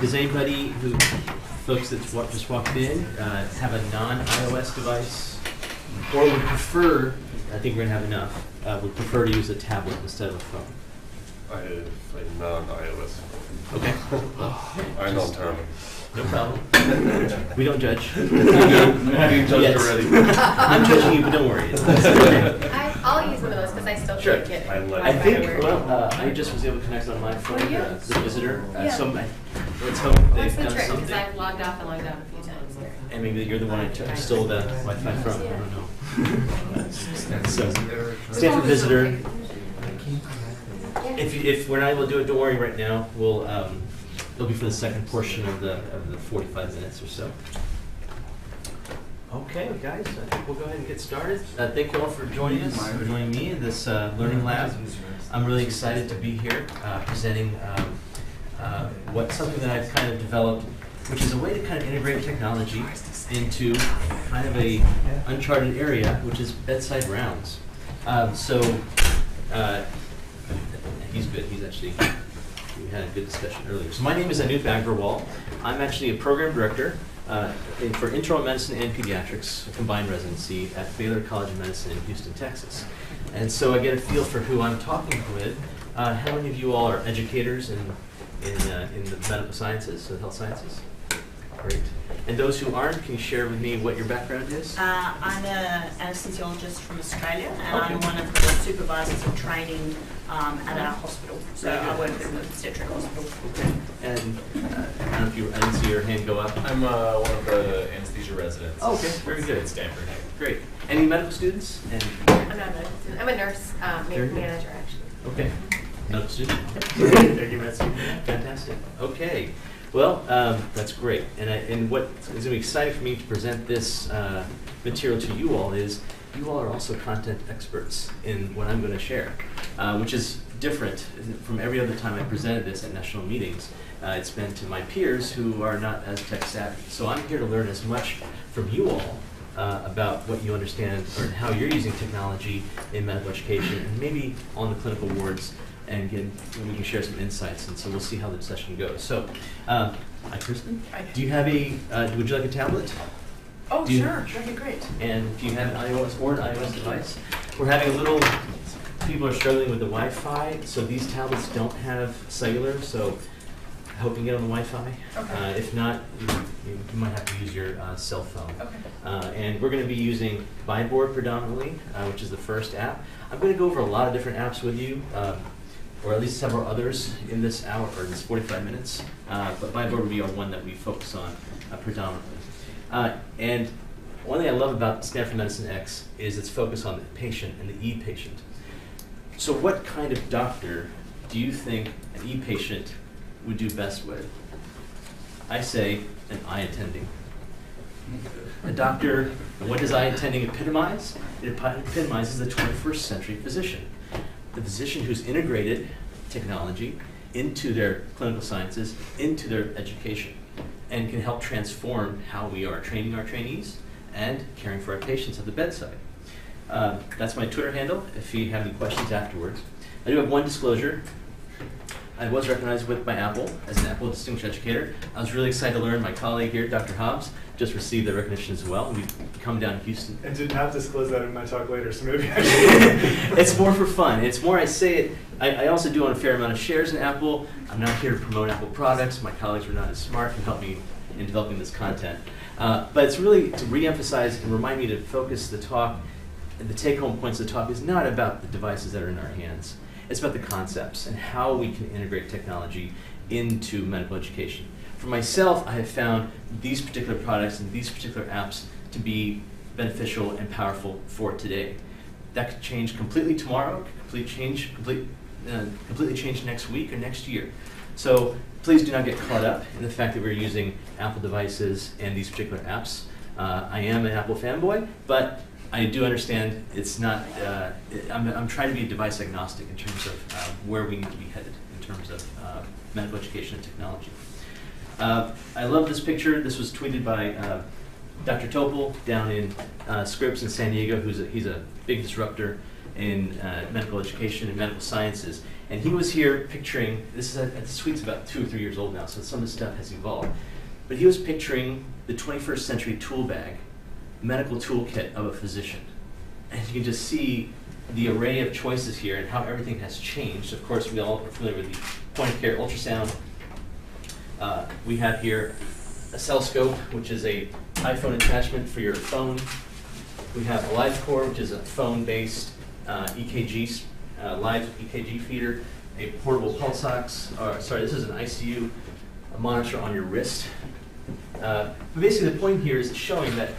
Does anybody folks that just walked in, have a non-iOS device, or would prefer? I think we're gonna have enough. Would prefer to use a tablet instead of a phone. I have a non-iOS. Okay. I know I'm terrible. No problem. We don't judge. I'm being judged already. I'm judging you, but don't worry. It's okay. I'll use one of those because I still Sure. can't get it. I think, I just was able to connect on my phone, the visitor. Yeah. So let's hope What's they've the done trick? Because something. I've logged off and logged on a few times here. And maybe you're the one I stole the Wi-Fi from. I don't know. So, Stanford visitor. If we're not able to do it, don't worry. Right now, we'll it'll be for the second portion of the 45 minutes or so. Okay, guys, I think we'll go ahead and get started. Thank you all for joining us, for joining me in this learning lab. I'm really excited to be here presenting something that I've kind of developed, which is a way to kind of integrate technology into kind of a uncharted area, which is bedside rounds. He's good. He's actually, we had a good discussion earlier. So my name is Anoop Agrawal. I'm actually a program director for internal medicine and pediatrics, a combined residency at Baylor College of Medicine in Houston, Texas. And so I get a feel for who I'm talking with. How many of you all are educators in the medical sciences, so health sciences? Great. And those who aren't, can you share with me what your background is? I'm an anesthesiologist from Australia, and Okay. I'm one of the supervisors of training at our hospital. So I work in the obstetric hospital. Okay. And I don't know if I didn't see your hand go up. I'm one of the anesthesia residents. Oh, okay, very good. At Stanford. Great. Any medical students? And I'm not a medical student. I'm a nurse Very good. manager, actually. okay, medical student. Thank you, fantastic. Okay. Well, that's great. And what is going to be exciting for me to present this material to you all is you all are also content experts in what I'm going to share, which is different from every other time I presented this at national meetings. It's been to my peers who are not as tech savvy. So I'm here to learn as much from you all about what you understand or how you're using technology in medical education and maybe on the clinical wards. And again, we can share some insights, and so we'll see how the session goes. So, hi, Kristen. Hi. Do you have would you like a tablet? Oh, sure. That'd be great. And if you have an iOS or an iOS device, we're having people are struggling with the Wi-Fi, so these tablets don't have cellular, so I hope you can get on the Wi-Fi. Okay. If not, you might have to use your cell phone. Okay. And we're going to be using whiteboard predominantly, which is the first app. I'm going to go over a lot of different apps with you. Or at least several others in this hour, or this 45 minutes. But whiteboard will be our one that we focus on predominantly. And one thing I love about Stanford Medicine X is its focus on the patient and the e-patient. So what kind of doctor do you think an e-patient would do best with? I say an eye attending. A doctor, what does eye attending epitomize? It epitomizes the 21st century physician. The physician who's integrated technology into their clinical sciences, into their education, and can help transform how we are training our trainees and caring for our patients at the bedside. That's my Twitter handle if you have any questions afterwards. I do have one disclosure. I was recognized by Apple as an Apple Distinguished Educator. I was really excited to learn my colleague here, Dr. Hobbs, just received the recognition as well. We've come down to Houston. And did not disclose that in my talk later, so maybe I should. It's more for fun. It's more I say it. I also do own a fair amount of shares in Apple. I'm not here to promote Apple products. My colleagues were not as smart and helped me in developing this content. But it's really to re-emphasize and remind me to focus the talk, and the take-home points of the talk is not about the devices that are in our hands. It's about the concepts and how we can integrate technology into medical education. For myself, I have found these particular products and these particular apps to be beneficial and powerful for today. That could change completely tomorrow, completely change next week or next year. So please do not get caught up in the fact that we're using Apple devices and these particular apps. I am an Apple fanboy, but I do understand it's not, I'm trying to be device agnostic in terms of where we need to be headed in terms of medical education and technology. I love this picture. This was tweeted by Dr. Topol down in Scripps in San Diego, he's a big disruptor in medical education and medical sciences. And he was here picturing, the suite's about 2 or 3 years old now, so some of the stuff has evolved. But he was picturing the 21st century tool bag, medical toolkit of a physician. And you can just see the array of choices here and how everything has changed. Of course, we all are familiar with the point-of-care ultrasound. We have here a cellscope, which is a iPhone attachment for your phone. We have a LiveCore, which is a phone-based EKG, live EKG feeder, a portable pulse ox. This is an ICU monitor on your wrist. But basically, the point here is showing that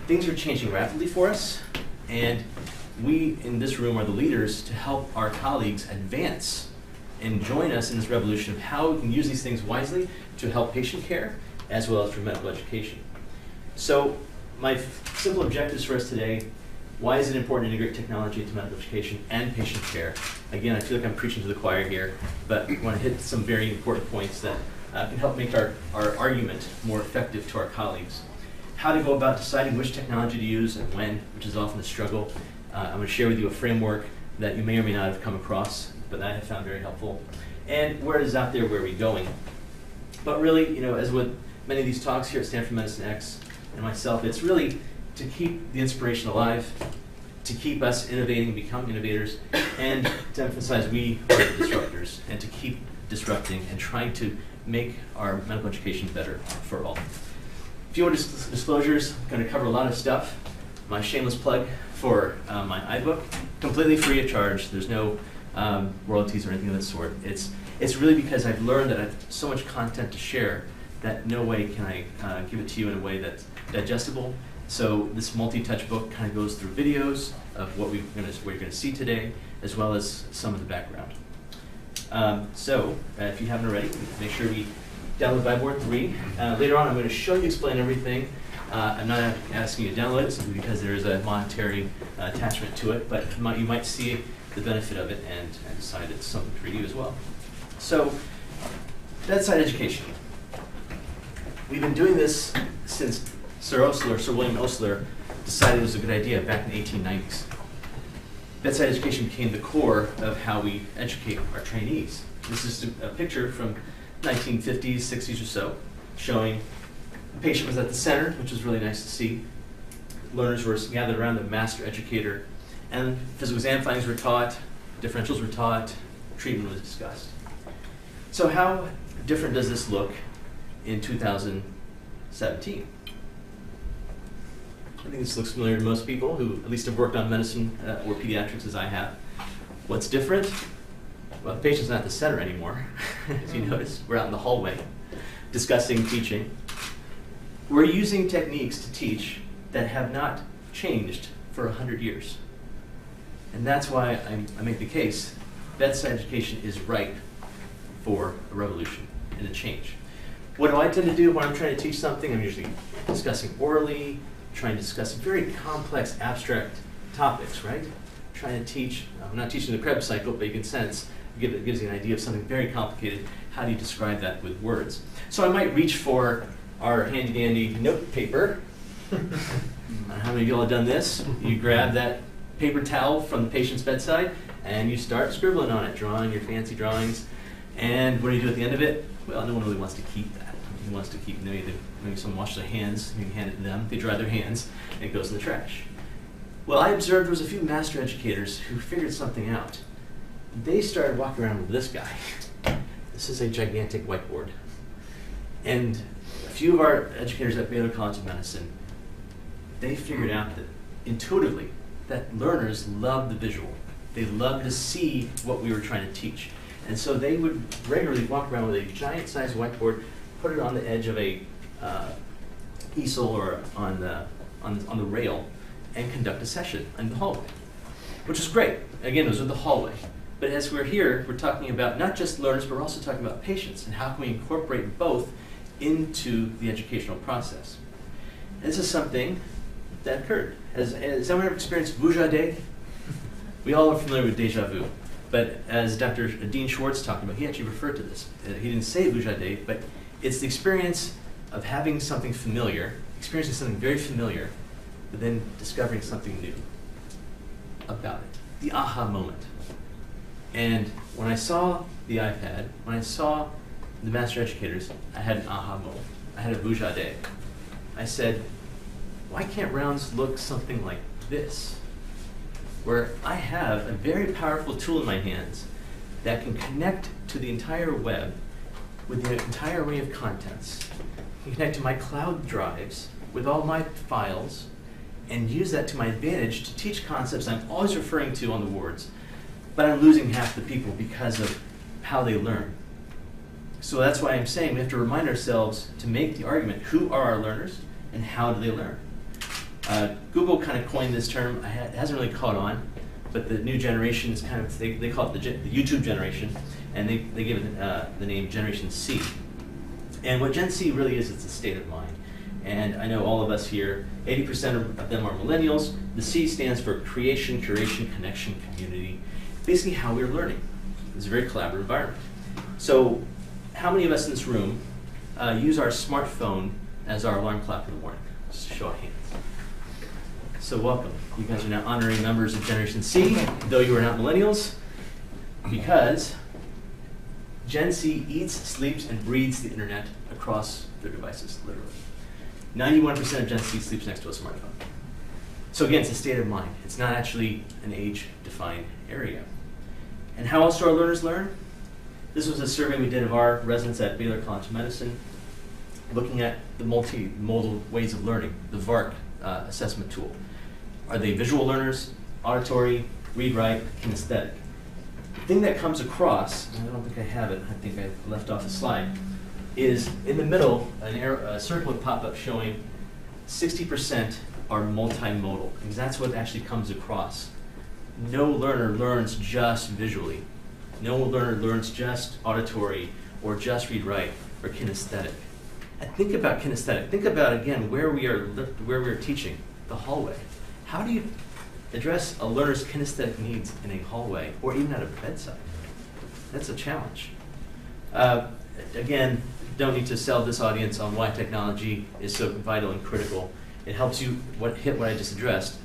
things are changing rapidly for us, and we in this room are the leaders to help our colleagues advance and join us in this revolution of how we can use these things wisely to help patient care as well as for medical education. So my simple objectives for us today: why is it important to integrate technology into medical education and patient care? Again, I feel like I'm preaching to the choir here, but I want to hit some very important points that can help make our argument more effective to our colleagues. How to go about deciding which technology to use and when, which is often a struggle. I'm going to share with you a framework that you may or may not have come across, but that I have found very helpful. And where it is out there, where are we going? But really, as with many of these talks here at Stanford Medicine X and myself, it's really to keep the inspiration alive, to keep us innovating and becoming innovators, and to emphasize we are the disruptors, and to keep disrupting and trying to make our medical education better for all. A few more disclosures. I'm going to cover a lot of stuff. My shameless plug for my iBook, completely free of charge. There's no royalties or anything of that sort. It's really because I've learned that I have so much content to share that no way can I give it to you in a way that's digestible. So this multi-touch book kind of goes through videos of what you're going to see today, as well as some of the background. If you haven't already, make sure we download whiteboard 3. Later on, I'm going to show you, explain everything. I'm not asking you to download it simply because there is a monetary attachment to it, but you might see the benefit of it and decide it's something for you as well. So, bedside education. We've been doing this since Sir William Osler decided it was a good idea back in the 1890s. Bedside education became the core of how we educate our trainees. This is a picture from 1950s, 60s or so, showing the patient was at the center, which was really nice to see. Learners were gathered around the master educator, and physical exam findings were taught, differentials were taught, treatment was discussed. So how different does this look in 2017? I think this looks familiar to most people who at least have worked on medicine or pediatrics as I have. What's different? Well, the patient's not at the center anymore, as you notice. We're out in the hallway discussing, teaching. We're using techniques to teach that have not changed for 100 years. And that's why I make the case bedside education is ripe for a revolution and a change. What do I tend to do when I'm trying to teach something? I'm usually discussing orally, trying to discuss very complex, abstract topics, right? Trying to teach, I'm not teaching the Krebs cycle, but you can sense, it gives you an idea of something very complicated. How do you describe that with words? So I might reach for our handy-dandy note paper. How many of you all have done this? You grab that paper towel from the patient's bedside, and you start scribbling on it, drawing your fancy drawings. And what do you do at the end of it? Well, no one really wants to keep that. He wants to keep, maybe someone washes their hands, you can hand it to them, they dry their hands, and it goes in the trash. Well, I observed there was a few master educators who figured something out. They started walking around with this guy. This is a gigantic whiteboard. And a few of our educators at Baylor College of Medicine, they figured out that intuitively that learners love the visual. They love to see what we were trying to teach. And so they would regularly walk around with a giant-sized whiteboard, put it on the edge of a easel or on the rail, and conduct a session in the hallway, which is great. Again, those are the hallway. But as we're here, we're talking about not just learners, but we're also talking about patients, and how can we incorporate both into the educational process. And this is something that occurred. Has anyone ever experienced Vujade? We all are familiar with deja vu. But as Dr. Dean Schwartz talked about, he actually referred to this. He didn't say Vujade, but it's the experience of having something familiar, experiencing something very familiar, but then discovering something new about it. The aha moment. And when I saw the iPad, when I saw the master educators, I had an aha moment. I had a bourgeois day. I said, why can't rounds look something like this? Where I have a very powerful tool in my hands that can connect to the entire web with the entire array of contents, can connect to my cloud drives with all my files, and use that to my advantage to teach concepts I'm always referring to on the boards, but I'm losing half the people because of how they learn. So that's why I'm saying we have to remind ourselves to make the argument, who are our learners and how do they learn? Google kind of coined this term. It hasn't really caught on, but the new generation is kind of, they call it the YouTube generation, and they give it the name Generation C. And what Gen C really is, it's a state of mind. And I know all of us here, 80% of them are millennials. The C stands for creation, curation, connection, community. Basically how we're learning. It's a very collaborative environment. So how many of us in this room use our smartphone as our alarm clock in the morning? Just a show of hands. So welcome. You guys are now honorary members of Generation C, though you are not millennials, because Gen C eats, sleeps, and breathes the internet across their devices, literally. 91% of Gen C sleeps next to a smartphone. So again, it's a state of mind. It's not actually an age-defined area. And how else do our learners learn? This was a survey we did of our residents at Baylor College of Medicine, looking at the multi-modal ways of learning, the VARC assessment tool. Are they visual learners, auditory, read, write, kinesthetic? The thing that comes across, and I don't think I have it, I think I left off the slide, is in the middle, a circle would pop up showing 60% are multimodal, because that's what actually comes across. No learner learns just visually. No learner learns just auditory, or just read, write, or kinesthetic. And think about kinesthetic. Think about, again, where we are teaching, the hallway. How do you address a learner's kinesthetic needs in a hallway, or even at a bedside? That's a challenge. Again, don't need to sell this audience on why technology is so vital and critical. It helps you hit what I just addressed,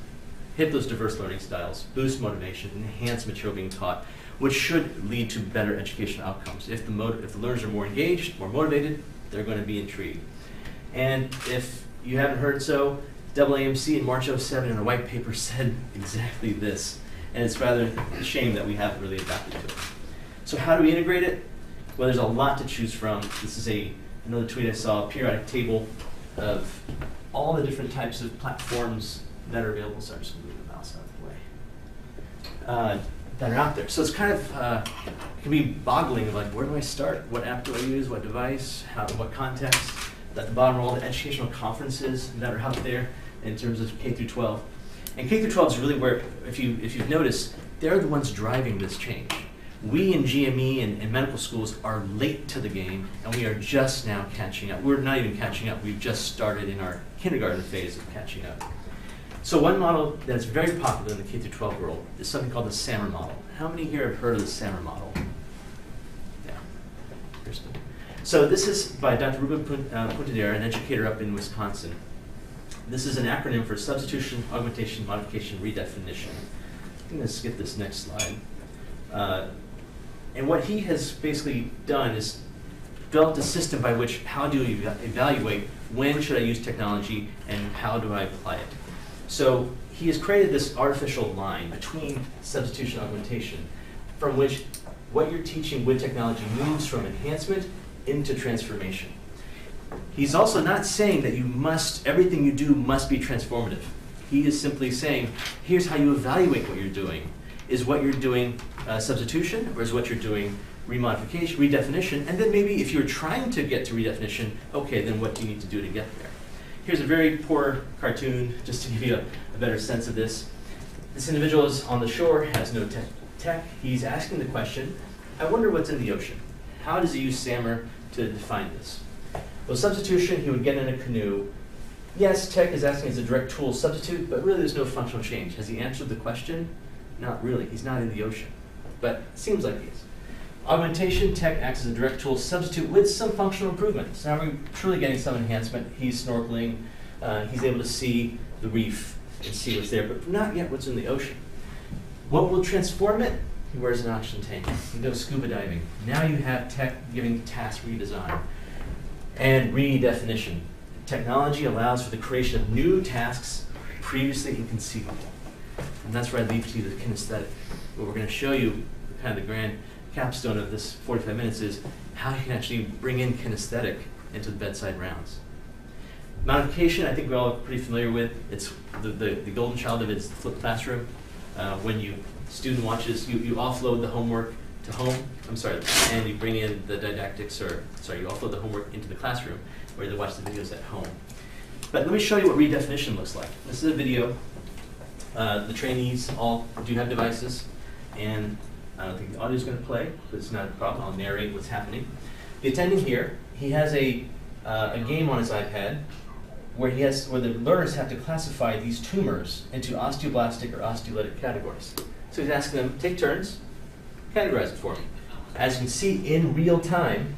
hit those diverse learning styles, boost motivation, enhance material being taught, which should lead to better educational outcomes. If the learners are more engaged, more motivated, they're going to be intrigued. And if you haven't heard so, AAMC in March '07 in a white paper said exactly this. And it's rather a shame that we haven't really adapted to it. So how do we integrate it? Well, there's a lot to choose from. This is another tweet I saw, a periodic table of all the different types of platforms that are available. Sorry, I'm just going to move the mouse out of the way. That are out there. So it's kind of, it can be boggling of like, where do I start? What app do I use? What device? What context? At the bottom are all the educational conferences that are out there in terms of K through 12. And K through 12 is really where, if you've noticed, they're the ones driving this change. We in GME and medical schools are late to the game, and we are just now catching up. We're not even catching up. We've just started in our kindergarten phase of catching up. So one model that's very popular in the K through 12 world is something called the SAMR model. How many here have heard of the SAMR model? Yeah, Kristen. So this is by Dr. Ruben Puntadera, an educator up in Wisconsin. This is an acronym for substitution, augmentation, modification, redefinition. I'm going to skip this next slide. And what he has basically done is developed a system by which, how do you evaluate when should I use technology and how do I apply it? So he has created this artificial line between substitution and augmentation, from which what you're teaching with technology moves from enhancement into transformation. He's also not saying that everything you do must be transformative. He is simply saying, here's how you evaluate what you're doing. Is what you're doing substitution, or is what you're doing remodification, redefinition? And then maybe if you're trying to get to redefinition, okay, then what do you need to do to get there? Here's a very poor cartoon, just to give you a better sense of this. This individual is on the shore, has no tech. He's asking the question, I wonder what's in the ocean. How does he use SAMR to define this? Well, substitution, he would get in a canoe. Yes, tech is asking as a direct tool substitute, but really there's no functional change. Has he answered the question? Not really. He's not in the ocean. But it seems like he is. Augmentation, tech acts as a direct tool substitute with some functional improvement. So now we're truly getting some enhancement. He's snorkeling. He's able to see the reef and see what's there, but not yet what's in the ocean. What will transform it? He wears an oxygen tank. He goes scuba diving. Now you have tech giving task redesign and redefinition. Technology allows for the creation of new tasks previously inconceivable. And that's where I lead to the kinesthetic. What we're going to show you, kind of the grand capstone of this 45 minutes, is how you can actually bring in kinesthetic into the bedside rounds. Modification, I think we're all pretty familiar with. It's the golden child of it is the flipped classroom. When student watches, you offload the homework to home, and you bring in the didactics, you offload the homework into the classroom where they watch the videos at home. But let me show you what redefinition looks like. This is a video. The trainees all do have devices, and I don't think the audio is going to play, but it's not a problem. I'll narrate what's happening. The attending here, he has a game on his iPad where the learners have to classify these tumors into osteoblastic or osteolytic categories. So he's asking them, take turns, categorize it for me. As you can see in real time,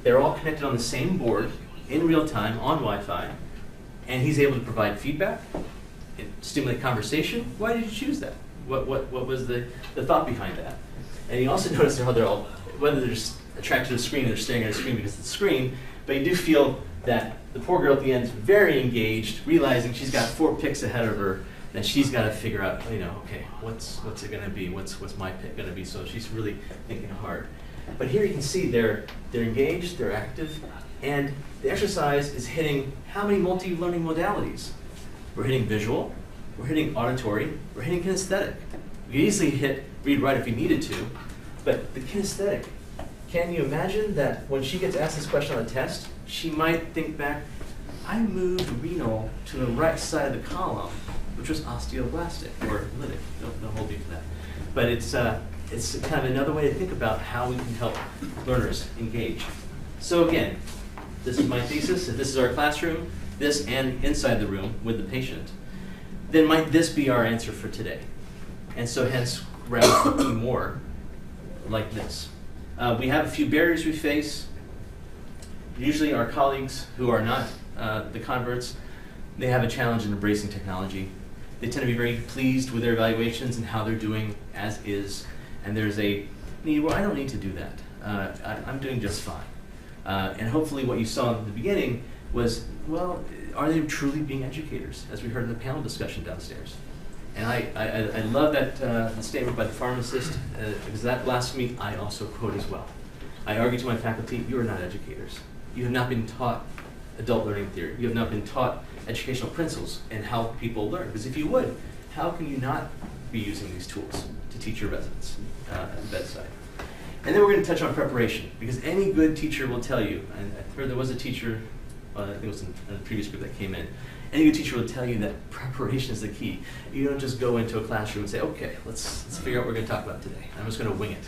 they're all connected on the same board in real time on Wi-Fi, and he's able to provide feedback, stimulate conversation. Why did you choose that? What was the thought behind that? And you also notice how they're all, whether they're just attracted to the screen or they're staring at the screen because it's the screen, but you do feel that the poor girl at the end is very engaged, realizing she's got 4 picks ahead of her, and she's got to figure out, okay, what's it going to be? What's my pick going to be? So she's really thinking hard. But here you can see they're engaged, they're active, and the exercise is hitting how many multi-learning modalities? We're hitting visual, we're hitting auditory, we're hitting kinesthetic. We could easily hit read-write if we needed to, but the kinesthetic, can you imagine that when she gets asked this question on a test, she might think back, I moved renal to the right side of the column, which was osteoblastic or lytic. Don't hold me to that. But it's kind of another way to think about how we can help learners engage. So again, this is my thesis. If this is our classroom, this and inside the room with the patient, then might this be our answer for today? And so hence, round 15 more like this. We have a few barriers we face. Usually our colleagues who are not the converts, they have a challenge in embracing technology. They tend to be very pleased with their evaluations and how they're doing as is. And there's a need, well, I don't need to do that. I'm doing just fine. And hopefully what you saw in the beginning was, well, are they truly being educators, as we heard in the panel discussion downstairs? And I love that the statement by the pharmacist, because that blasphemy I also quote as well. I argue to my faculty, you are not educators. You have not been taught adult learning theory. You have not been taught educational principles and how people learn. Because if you would, how can you not be using these tools to teach your residents at the bedside? And then we're going to touch on preparation, because any good teacher will tell you, and I heard there was a teacher, I think it was in the previous group that came in, any good teacher will tell you that preparation is the key. You don't just go into a classroom and say, okay, let's figure out what we're going to talk about today. I'm just going to wing it.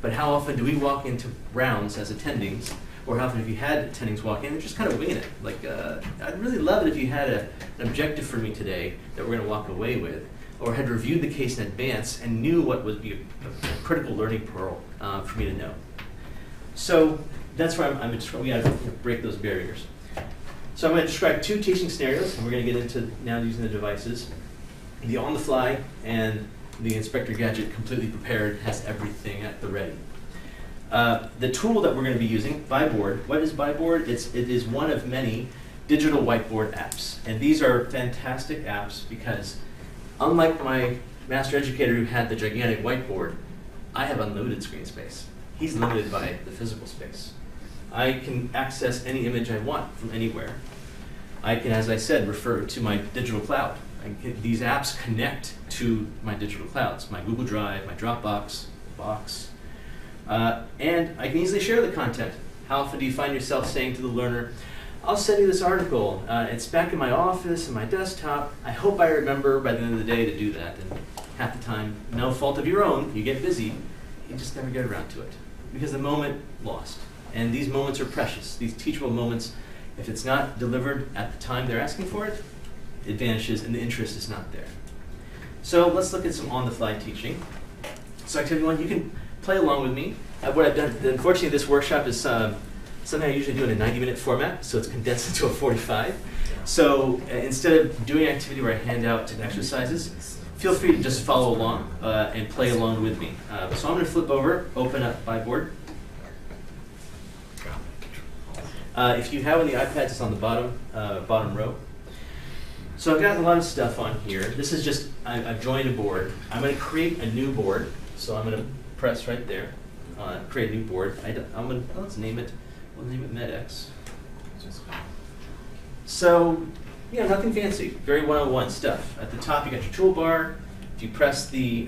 But how often do we walk into rounds as attendings, or how often have you had attendings walk in and just kind of winging it? Like, I'd really love it if you had an objective for me today that we're going to walk away with, or had reviewed the case in advance and knew what would be a critical learning pearl for me to know. So that's where we got to break those barriers. So I'm going to describe 2 teaching scenarios, and we're going to get into now using the devices. The on-the-fly and the Inspector Gadget completely prepared, has everything at the ready. The tool that we're going to be using, whiteboard. What is whiteboard? It is one of many digital whiteboard apps. And these are fantastic apps because unlike my master educator who had the gigantic whiteboard, I have unlimited screen space. He's limited by the physical space. I can access any image I want from anywhere. I can, as I said, refer to my digital cloud. These apps connect to my digital clouds, my Google Drive, my Dropbox, Box. And I can easily share the content. How often do you find yourself saying to the learner, I'll send you this article. It's back in my office, in my desktop. I hope I remember by the end of the day to do that. And half the time, no fault of your own, you get busy, you just never get around to it. Because the moment lost. And these moments are precious. These teachable moments, if it's not delivered at the time they're asking for it, it vanishes and the interest is not there. So let's look at some on-the-fly teaching. So activity 1, you can play along with me. What I've done, unfortunately this workshop is something I usually do in a 90-minute format, so it's condensed into a 45. So instead of doing an activity where I hand out exercises, feel free to just follow along and play along with me. So I'm going to flip over, open up whiteboard. If you have on the iPads, it's on the bottom row. So I've got a lot of stuff on here. This is just, I've joined a board. I'm going to create a new board. So I'm going to press right there, create a new board. Let's name it, we'll name it MedX. So, nothing fancy, very one-on-one stuff. At the top, you got your toolbar. If you press the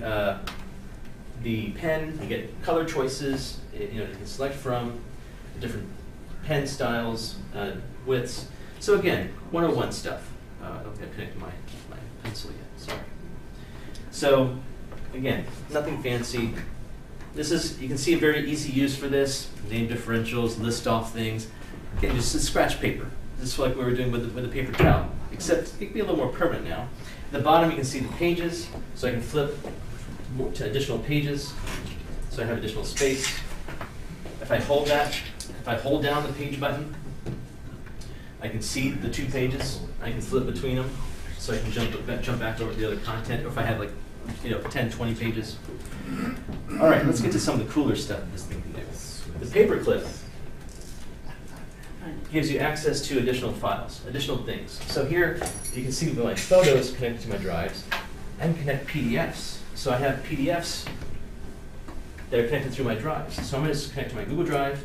pen, you get color choices. You can select from different pen styles, widths. So again, one-on-one stuff. I don't think I connected my pencil yet, sorry. So again, nothing fancy. This is, you can see a very easy use for this. Name differentials, list off things. Again, just scratch paper. This is like we were doing with the paper towel, except it can be a little more permanent now. At the bottom, you can see the pages, so I can flip to additional pages, so I have additional space. If I hold down the page button, I can see the 2 pages. I can flip between them, so I can jump back over to the other content. Or if I have 10, 20 pages. All right, let's get to some of the cooler stuff this thing can do. The paperclip gives you access to additional files, additional things. So here, you can see my photos connected to my drives. I can connect PDFs. So I have PDFs that are connected through my drives. So I'm going to connect to my Google Drive.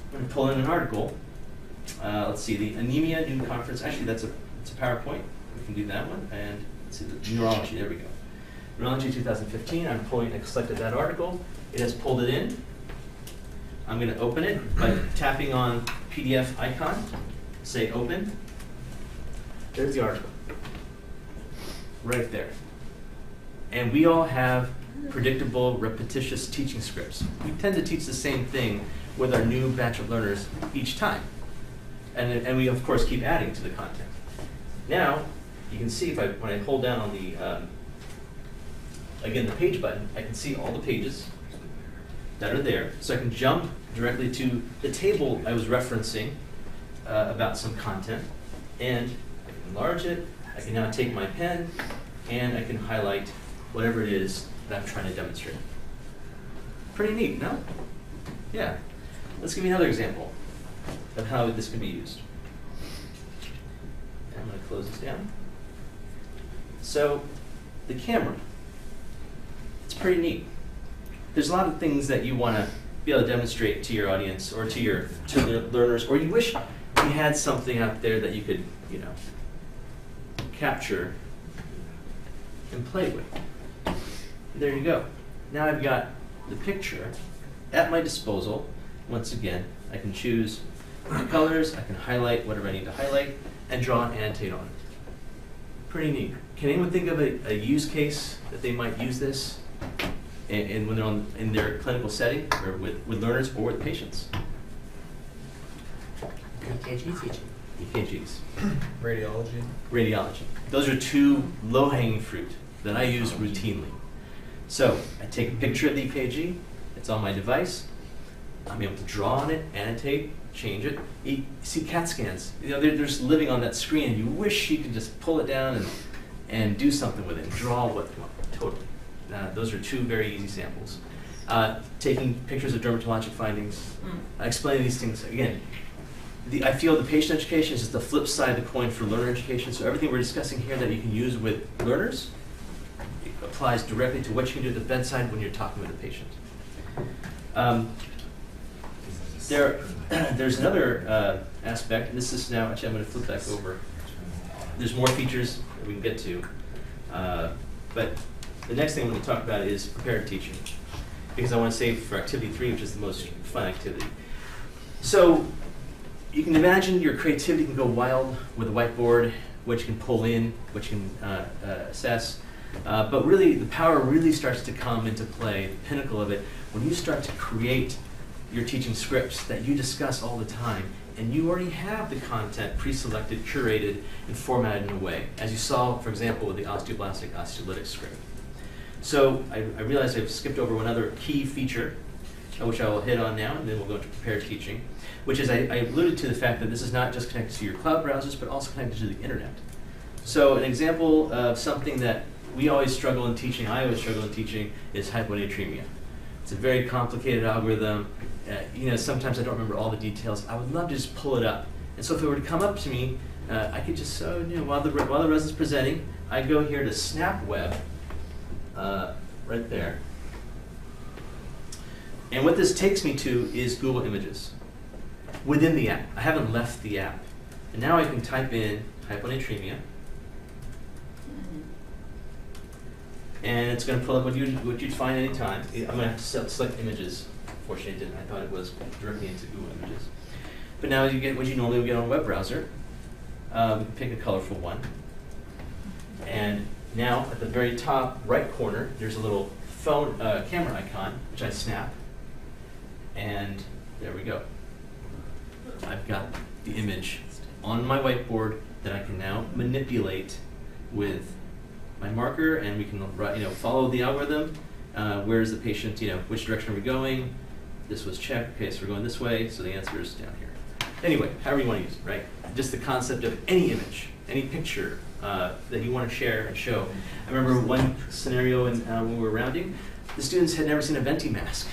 I'm going to pull in an article. Let's see, the anemia new conference. Actually, it's a PowerPoint. We can do that one. And let's see, the neurology. There we go. Neurology 2015. I selected that article. It has pulled it in. I'm going to open it by tapping on PDF icon. Say open. There's the article. Right there. And we all have predictable, repetitious teaching scripts. We tend to teach the same thing with our new batch of learners each time. And we, of course, keep adding to the content. Now, you can see when I hold down on the page button, I can see all the pages that are there. So I can jump directly to the table I was referencing about some content. And I can enlarge it. I can now take my pen, and I can highlight whatever it is that I'm trying to demonstrate. Pretty neat, no? Yeah. Let's give you another example of how this can be used. And I'm going to close this down. So the camera, it's pretty neat. There's a lot of things that you want to be able to demonstrate to your audience or to the learners, or you wish you had something out there that you could, capture and play with. There you go. Now I've got the picture at my disposal. Once again, I can choose the colors, I can highlight whatever I need to highlight, and draw and annotate on it. Pretty neat. Can anyone think of a use case that they might use this when they're in their clinical setting, or with learners or with patients? EKG teaching. EKGs. Radiology. Radiology. Those are 2 low-hanging fruit that I use routinely. So I take a picture of the EKG. It's on my device. I'm able to draw on it, annotate, change it. You see CAT scans. They're just living on that screen, and you wish you could just pull it down and do something with it, and draw what you want. Totally. Those are 2 very easy samples. Taking pictures of dermatologic findings, explaining these things. Again, I feel the patient education is just the flip side of the coin for learner education. So everything we're discussing here that you can use with learners, it applies directly to what you can do at the bedside when you're talking with a patient. There's another aspect, and this is now, actually I'm going to flip back over. There's more features that we can get to. But the next thing I'm going to talk about is prepared teaching, because I want to save for activity 3, which is the most fun activity. So you can imagine your creativity can go wild with a whiteboard, which can pull in, which can assess. But really, the power really starts to come into play, the pinnacle of it, when you start to create your teaching scripts that you discuss all the time, and you already have the content pre-selected, curated, and formatted in a way, as you saw, for example, with the osteoblastic osteolytic script. So I realize I've skipped over one other key feature, which I will hit on now, and then we'll go to prepared teaching, which is I alluded to the fact that this is not just connected to your cloud browsers, but also connected to the internet. So an example of something that we always struggle in teaching, I always struggle in teaching, is hyponatremia. It's a very complicated algorithm. Sometimes I don't remember all the details. I would love to just pull it up. And so if it were to come up to me, I could just, while the resident's presenting, I go here to Snap Web, right there. And what this takes me to is Google Images within the app. I haven't left the app. And now I can type in hyponatremia. And it's going to pull up what you'd find anytime. I'm going to have to select images. Fortunately, it didn't. I thought it was directly into Google Images. But now you get what you normally would get on a web browser. Pick a colorful one. And now at the very top right corner, there's a little phone camera icon, which I snap. And there we go. I've got the image on my whiteboard that I can now manipulate with my marker, and we can follow the algorithm. Where is the patient? Which direction are we going? This was checked. Okay, so we're going this way. So the answer is down here. Anyway, however you want to use it, right? Just the concept of any image, any picture that you want to share and show. I remember one scenario when we were rounding, the students had never seen a venti mask,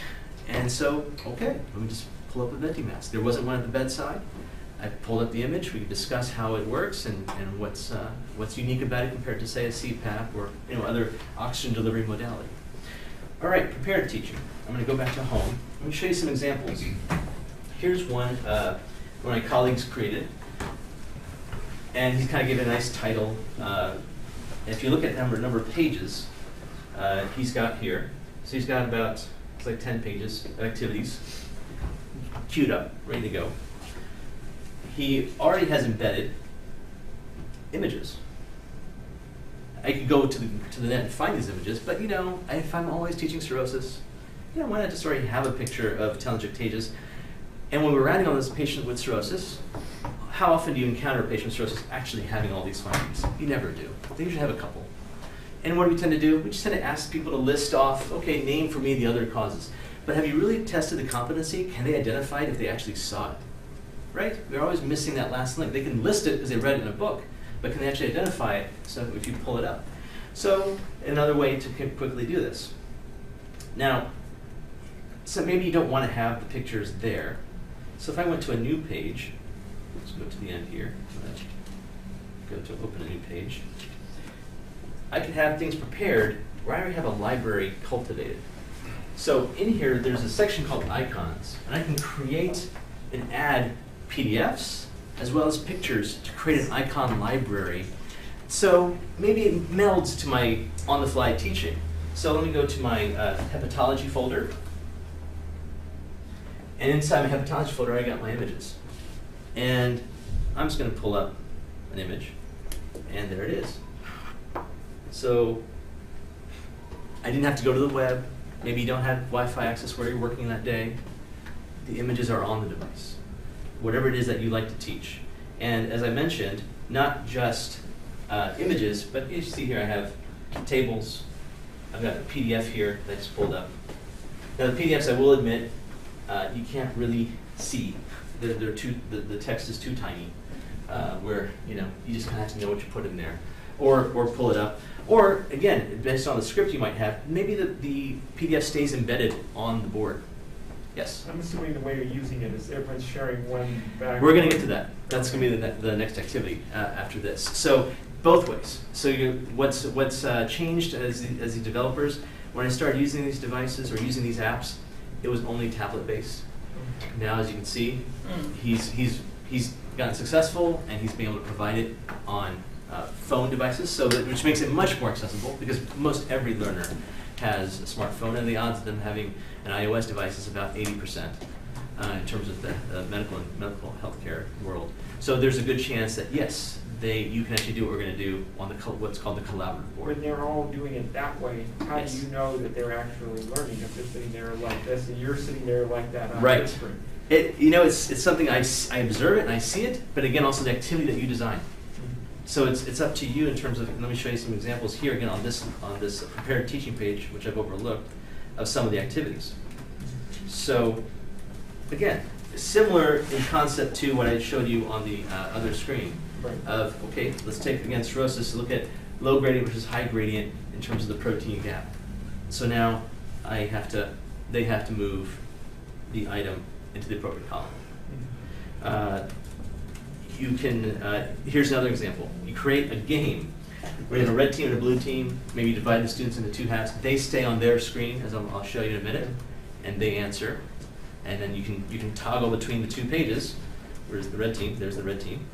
and so okay, let me just pull up a venti mask. There wasn't one at the bedside. I pulled up the image. We could discuss how it works and what's unique about it compared to, say, a CPAP or other oxygen delivery modality. All right, prepared teaching. I'm going to go back to home. Let me show you some examples. Here's one my colleagues created, and he's kind of given a nice title. If you look at number of pages he's got here, so he's got about 10 pages of activities queued up, ready to go. He already has embedded images. I could go to the net and find these images, but if I'm always teaching cirrhosis, why not just already have a picture of telangiectasias? And when we're rounding on this patient with cirrhosis, how often do you encounter a patient with cirrhosis actually having all these findings? You never do. They usually have a couple. And what do we tend to do? We just tend to ask people to list off, okay, name for me the other causes. But have you really tested the competency? Can they identify it if they actually saw it? Right? We're always missing that last link. They can list it because they read it in a book, but can they actually identify it so if you pull it up? So another way to quickly do this. Now, so maybe you don't want to have the pictures there. So if I went to a new page, let's go to the end here. Let's go to open a new page. I can have things prepared where I already have a library cultivated. So in here, there's a section called icons, and I can create and add PDFs as well as pictures to create an icon library. So maybe it melds to my on-the-fly teaching. So let me go to my hepatology folder. And inside my hepatology folder, I got my images. And I'm just going to pull up an image, and there it is. So I didn't have to go to the web. Maybe you don't have Wi-Fi access where you're working that day. The images are on the device, whatever it is that you like to teach. And as I mentioned, not just images, but you see here I have tables. I've got a PDF here that I just pulled up. Now the PDFs, I will admit, you can't really see. The text is too tiny, where you just kind of have to know what you put in there, or pull it up. Or again, based on the script you might have, maybe the PDF stays embedded on the board. Yes? I'm assuming the way you're using it is everyone's sharing one back. We're going to get to that. That's going to be the next activity after this. So both ways. So what's changed as the developers, when I started using these devices or using these apps, it was only tablet-based. Now, as you can see, he's gotten successful, and he's been able to provide it on phone devices, which makes it much more accessible because most every learner has a smartphone, and the odds of them having an iOS device is about 80% in terms of the medical healthcare world. So there's a good chance that yes, you can actually do what we're going to do on what's called the collaborative board. When they're all doing it that way, how Yes. do you know that they're actually learning if they're sitting there like this and you're sitting there like that on Right. your screen? It's something I observe it and I see it, but again, also the activity that you design. So it's up to you in terms of, let me show you some examples here again on this prepared teaching page, which I've overlooked, of some of the activities. So again, similar in concept to what I showed you on the other screen. Right. of, okay, let's take again cirrhosis, look at low gradient versus high gradient in terms of the protein gap. So now they have to move the item into the appropriate column. You can, here's another example. You create a game where you have a red team and a blue team, maybe you divide the students into two halves. They stay on their screen, as I'll show you in a minute, and they answer. And then you can toggle between the two pages. Where's the red team? There's the red team,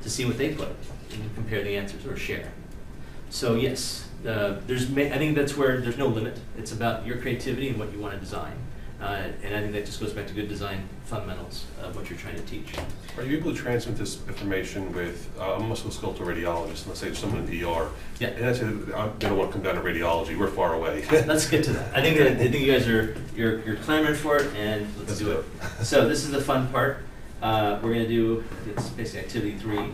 to see what they put, and you compare the answers or share. So yes, I think that's where there's no limit. It's about your creativity and what you want to design. And I think that just goes back to good design fundamentals of what you're trying to teach. Are you able to transmit this information with a musculoskeletal radiologist, let's say there's someone in the ER, Yeah. and I say, they don't want to come down to radiology, we're far away. Let's get to that. I think you guys you're clamoring for it, and let's do it. So this is the fun part. We're going to do, it's basically activity 3.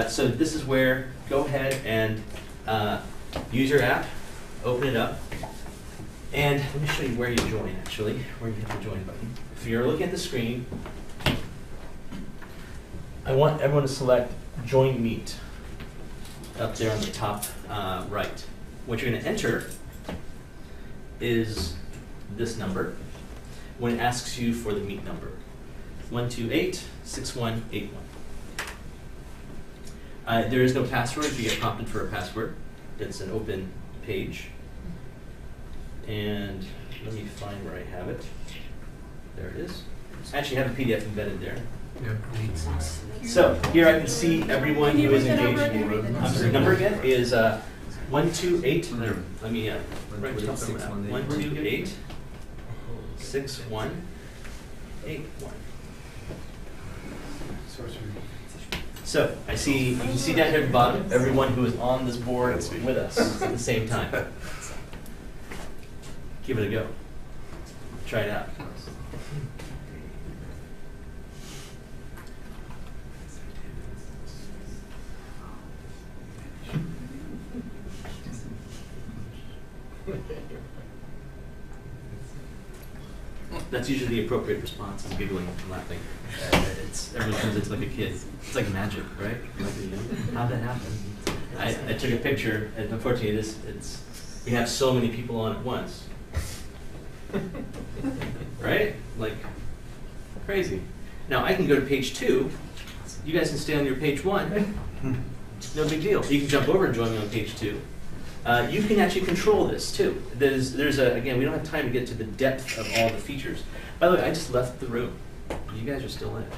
So this is where, go ahead and use your app, open it up, and let me show you where you join, actually, where you hit the join button. If you're looking at the screen, I want everyone to select Join Meet up there on the top right. What you're going to enter is this number when it asks you for the Meet number, 1286181. There is no password. If you get prompted for a password, it's an open page. And let me find where I have it. There it is. I actually have a PDF embedded there. So here I can see everyone who is engaged in the room. The number again is 128. Let me write the top number out. 1286181. So I see, you can see down here at the bottom everyone who is on this board with us at the same time. Give it a go. Try it out. That's usually the appropriate response, is giggling and laughing. Everyone turns into like a kid. It's like magic, right? How'd that happen? I took a picture, and unfortunately, we have so many people on at once. Right? Like, crazy. Now, I can go to page 2. You guys can stay on your page 1. No big deal. You can jump over and join me on page 2. You can actually control this, too. Again, we don't have time to get to the depth of all the features. By the way, I just left the room. You guys are still in it.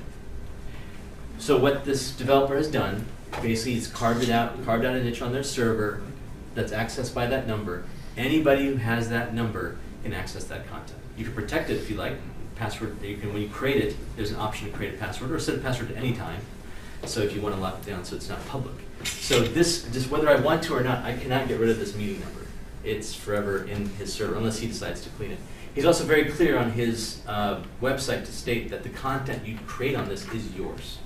So what this developer has done, basically, he's carved out a niche on their server that's accessed by that number. Anybody who has that number can access that content. You can protect it if you like. Password, when you create it, there's an option to create a password or set a password at any time. So if you want to lock it down so it's not public. So this, whether I want to or not, I cannot get rid of this meeting number. It's forever in his server unless he decides to clean it. He's also very clear on his website to state that the content you create on this is yours.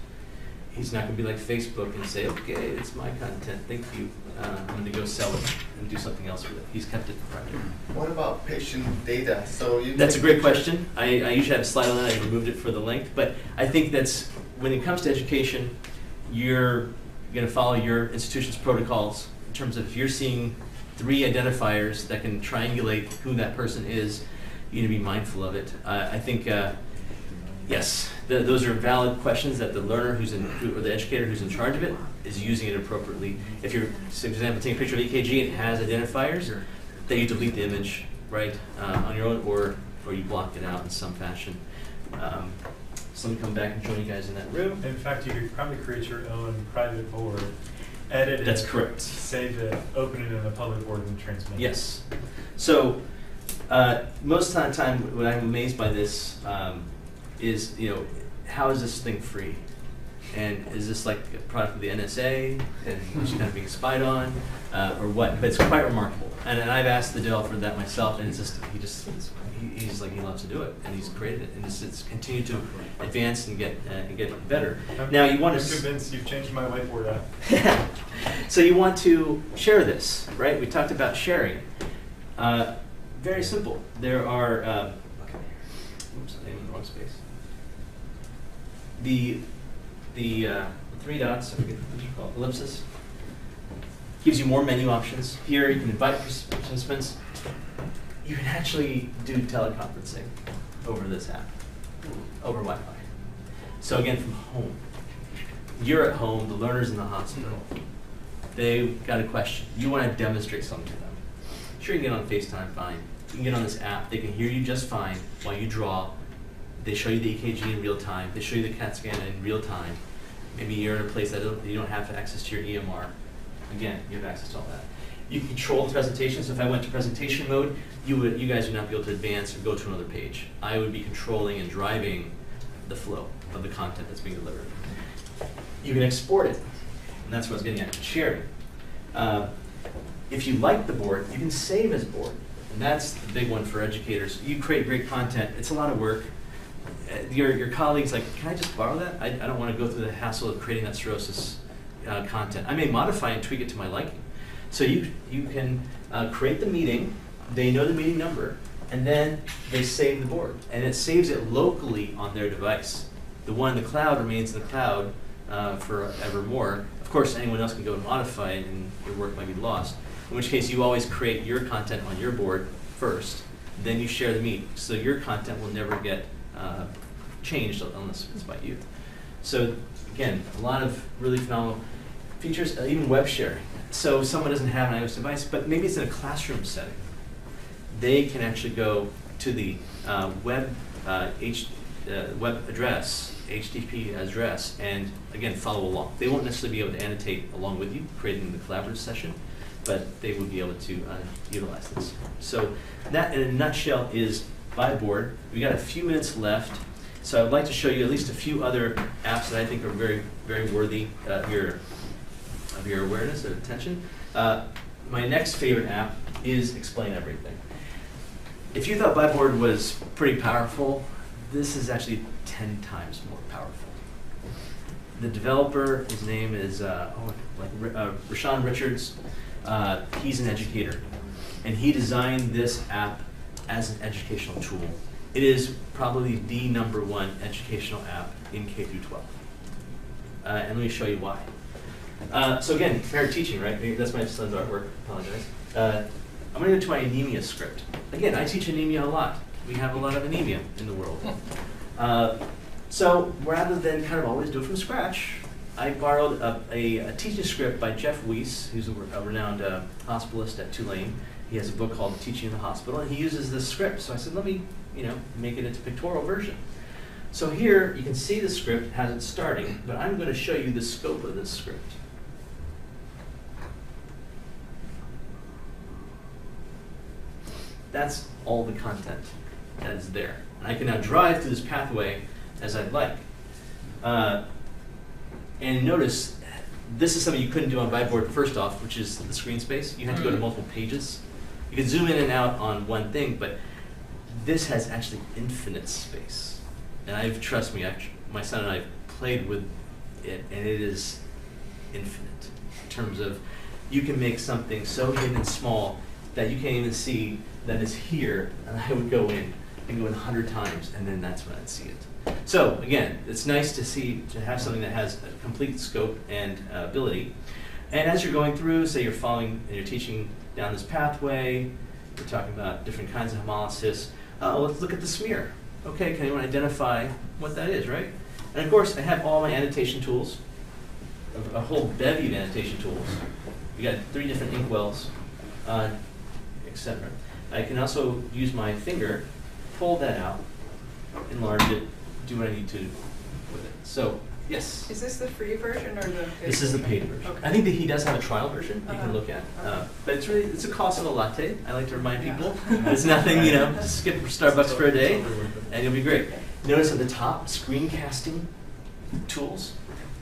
He's not going to be like Facebook and say, okay, it's my content, thank you. I'm going to go sell it and do something else with it. He's kept it private. What about patient data? So That's a great question. I usually have a slide on that. I removed it for the length. But I think that's, when it comes to education, you're going to follow your institution's protocols in terms of if you're seeing 3 identifiers that can triangulate who that person is, you need to be mindful of it. I think, yes, those are valid questions that the learner or the educator who's in charge of it is using it appropriately. If you're, for example, taking a picture of EKG and it has identifiers, then you delete the image, right, on your own, or you blocked it out in some fashion. So let me come back and join you guys in that room. In fact, you could probably create your own private board, edit it. That's correct. Save it, open it in a public board, and transmit it. Yes. So most of the time, what I'm amazed by this is, how is this thing free? And is this like a product of the NSA and she's kind of being spied on, or what? But it's quite remarkable. And I've asked the developer that myself, and it's just he's like, he loves to do it, and he's created it, and it's continued to advance and get better. Now you want I'm to convinced you've changed my whiteboard app. So you want to share this, right? We talked about sharing. Very simple. There are. Oops, I'm in the wrong space. Let's three dots, I forget what you call it, ellipsis. Gives you more menu options. Here you can invite participants. You can actually do teleconferencing over this app, over Wi-Fi. So again, from home. You're at home, the learner's in the hospital. They've got a question. You want to demonstrate something to them. Sure, you can get on FaceTime, fine. You can get on this app. They can hear you just fine while you draw. They show you the EKG in real time. They show you the CAT scan in real time. Maybe you're in a place that you don't have access to your EMR. Again, you have access to all that. You control the presentation. So if I went to presentation mode, you guys would not be able to advance or go to another page. I would be controlling and driving the flow of the content that's being delivered. You can export it, and that's what I was getting at, sharing. If you like the board, you can save as board, and that's the big one for educators. You create great content. It's a lot of work. Your colleagues like, can I just borrow that? I don't want to go through the hassle of creating that cirrhosis content. I may modify and tweak it to my liking. So you can create the meeting, they know the meeting number, and then they save the board. And it saves it locally on their device. The one in the cloud remains in the cloud forevermore. Of course, anyone else can go and modify it and your work might be lost. In which case, you always create your content on your board first, then you share the meeting. So your content will never get changed unless it's by you. So again, a lot of really phenomenal features, even web sharing. So someone doesn't have an iOS device, but maybe it's in a classroom setting. They can actually go to the web address, HTTP address, and again, follow along. They won't necessarily be able to annotate along with you, creating the collaborative session, but they would be able to utilize this. So that, in a nutshell, is Whiteboard. We got a few minutes left, so I'd like to show you at least a few other apps that I think are very, very worthy of your awareness and attention. My next favorite app is Explain Everything. If you thought Whiteboard was pretty powerful, this is actually 10 times more powerful. The developer, his name is Rashawn Richards. He's an educator, and he designed this app as an educational tool. It is probably the #1 educational app in K through 12. And let me show you why. So again, compared teaching, right? That's my son's artwork, apologize. I'm gonna go to my anemia script. Again, I teach anemia a lot. We have a lot of anemia in the world. So rather than kind of always do it from scratch, I borrowed a teaching script by Jeff Weiss, who's a renowned hospitalist at Tulane. He has a book called Teaching in the Hospital, and he uses this script. So I said, let me make it into pictorial version. So here, you can see the script has it starting, but I'm going to show you the scope of this script. That's all the content that is there. And I can now drive through this pathway as I'd like. And notice, this is something you couldn't do on Whiteboard first off, which is the screen space. You had to go to multiple pages. You can zoom in and out on one thing, but this has actually infinite space. And trust me, my son and I played with it, and it is infinite in terms of you can make something so hidden and small that you can't even see that it's here, and I would go in 100 times, and then that's when I'd see it. So again, it's nice to have something that has a complete scope and ability. And as you're going through, say you're following and you're teaching down this pathway, we're talking about different kinds of hemolysis. Let's look at the smear. Okay, can anyone identify what that is, right? And of course, I have all my annotation tools, a whole bevy of annotation tools. We got 3 different inkwells, etc. I can also use my finger, pull that out, enlarge it, do what I need to with it. So, yes? Is this the free version or the paid? This is the paid version. Okay. I think that he does have a trial version you can look at. But it's a cost of a latte. I like to remind people. It's nothing, just skip Starbucks for a day, and you'll be great. Notice at the top, screencasting tools,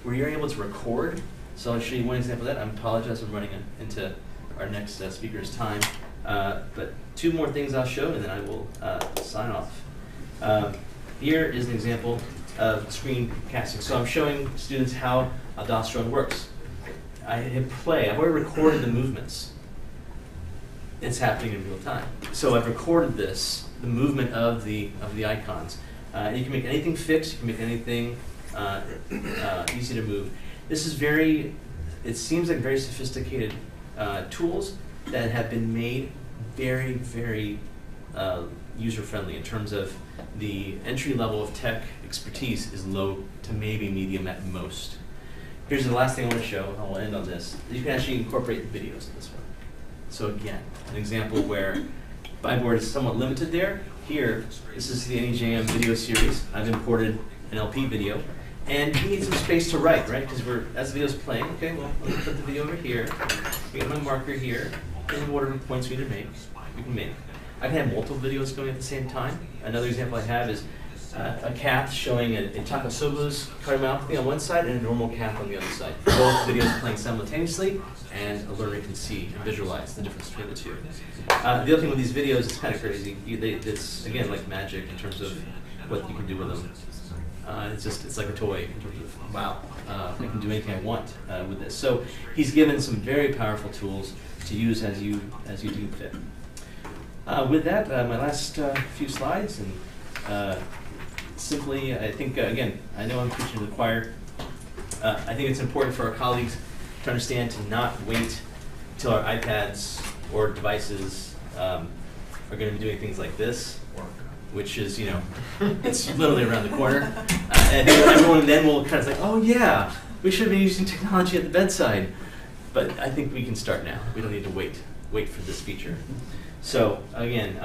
where you're able to record. So I'll show you one example of that. I apologize, I'm running into our next speaker's time. But 2 more things I'll show, and then I will sign off. Here is an example of screencasting. So I'm showing students how aldosterone works. I hit play. I've already recorded the movements. It's happening in real time. So I've recorded this, the movement of the icons. You can make anything fixed. You can make anything easy to move. This is very, it seems like very sophisticated tools that have been made very, very user-friendly in terms of the entry level of tech expertise is low to maybe medium at most. Here's the last thing I want to show, and I'll end on this. You can actually incorporate videos in this one. So again, an example where whiteboard is somewhat limited there. Here, this is the NEJM video series. I've imported an LP video. And you need some space to write, right? Because as the video's playing, okay, well, let me put the video over here. Get my marker here, and whatever points we need to make, we can make. I can have multiple videos going at the same time. Another example I have is a cath showing a Takasoba's cardiomyopathy on one side and a normal cath on the other side. Both videos playing simultaneously, and a learner can see and visualize the difference between the two. The other thing with these videos is kind of crazy. It's, again, like magic in terms of what you can do with them. It's like a toy in terms of, wow, I can do anything I want with this. So he's given some very powerful tools to use as you do fit. With that, my last few slides, and simply, I think, again, I know I'm preaching to the choir. I think it's important for our colleagues to understand to not wait till our iPads or devices are going to be doing things like this, which is, it's literally around the corner. And everyone then will kind of say, oh yeah, we should be using technology at the bedside. But I think we can start now. We don't need to wait for this feature. So again,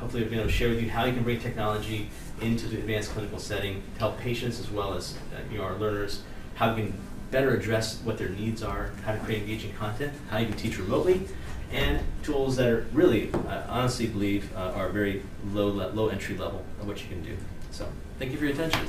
hopefully I've been able to share with you how you can bring technology into the advanced clinical setting to help patients as well as our learners, how you can better address what their needs are, how to create engaging content, how you can teach remotely, and tools that are really, I honestly believe, are very low entry level of what you can do. So thank you for your attention.